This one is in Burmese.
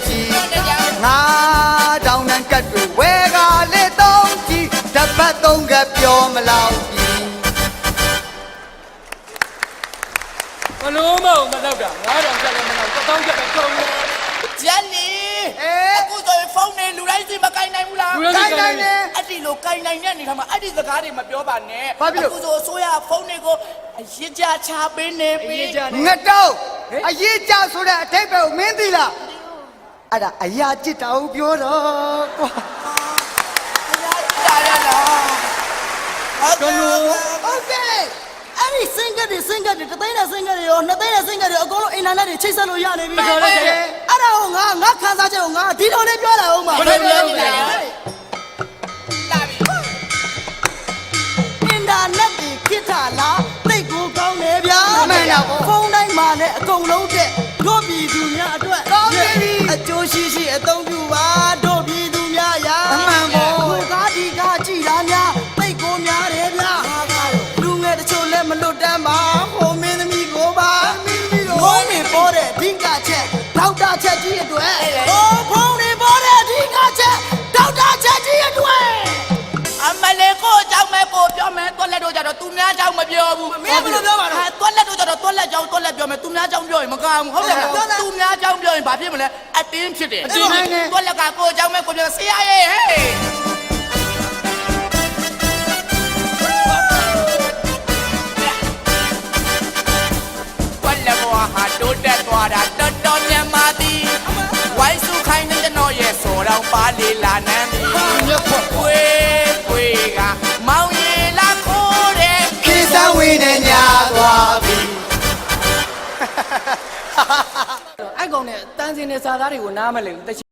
ပြီငါတောင်းတန်ကတ်တွေဝဲကလေးသုံးကြည့်တပတ်သုံးကပြောမလောက်ပြီဘလုံးမအောင်မလောက်တာ9000ကျပ်လည်းမလောက်1000ကျပ်ပဲကုန်တယ်ဂျန်နီအခုဆိုရင်ဖုန်းနဲ့လူတိုင်းစီမကိုင်နိုင်ဘူးလားကိုင်နိုင်တယ်အဲ့ဒီလိုကိုင်နိုင်တဲ့နေရာမှာအဲ့ဒီစကားတွေမပြောပါနဲ့အခုဆိုအစိုးရဖုန်းတွေကိုအရေးကြချပေးနေပြီငတော့အရေးကြဆိုတဲ့အထိပ္ပယ်ကိုမင်းသိလားအဲ့ဒါအရာจิตတာကိုပြောတော့ကွာအရာရလားဟုတ်ကဲ့အဲ့ဒီစင်ကတ်တွေတသိန်းနဲ့စင်ကတ်တွေရော2သိန်းနဲ့စင်ကတ်တွေအကုန်လုံးအင်တာနက်တွေချိတ်ဆက်လို့ရနေပြီအဲ့ဒါကိုငါခန်းစားချက်ကိုငါဒီလိုလေးပြောလာအောင်ပါဘယ်လိုပြောလဲအင်တာနက်တွေဖြစ်တာလားသိကိုကောင်းတယ်ဗျာမှန်တာပေါ့ဖုန်းတိုင်းမှာလည်းအကုန်လုံးတဲ့တို့ပြည်သူများအတွက်ကောင်းပြီအကျိုးရှိအသုံးပြုပါတို့ပြည်သူများရာအမှန်ပေါ့ကိုကားဒီကားကြည်လားများသိကိုများတယ်ဗျာလူငယ်တချို့လည်းမလွတ်တမ်းပါဟိုမင်းသမီးကိုပါမင်းသမီးကိုဖုန်းတွေပေါ်တဲ့အဓိကချက်ဒေါက်တာချက်ကြီးအတွက်ဟိုဖုန်းတွေပေါ်တဲ့အဓိကချက်ဒေါက်တာချက်ကြီးအတွက်အမလေးကိုအကြောင်းမဲ့ကိုပြောမယ်တွက်လက်တို့ကြတော့သူများအကြောင်းမပြောဘူးမင်းဘယ်လိုပြောပါလဲတွက်လက်တို့ကြတော့တွက်လက်ကြောင်းတွက်လက်ပြောမယ်သူများအကြောင်းပြောရင်မကောင်းဘူးဟုတ်တယ်သူများအကြောင်းပြောရင်ဘာဖြစ်မလဲအတင်းဖြစ်တယ်တွက်လက်ကကိုအကြောင်းမဲ့ကိုပြောဆရာရဲ့ဟဲ့တိုးတက်သွားတာတော်တော်များများသည်ဝိုင်းစုခိုင်းတဲ့ကျွန်တော်ရဲ့စော်တော်ပါလေလာနမ်းသည်ဝေးဝေးကမောင်ရီလာခိုးတဲ့ခေစံဝင်းနဲ့ညာသွားပြီအဲ့ကောင်နဲ့တန်းစင်းနဲ့စာသားတွေကိုနားမလည်ဘူး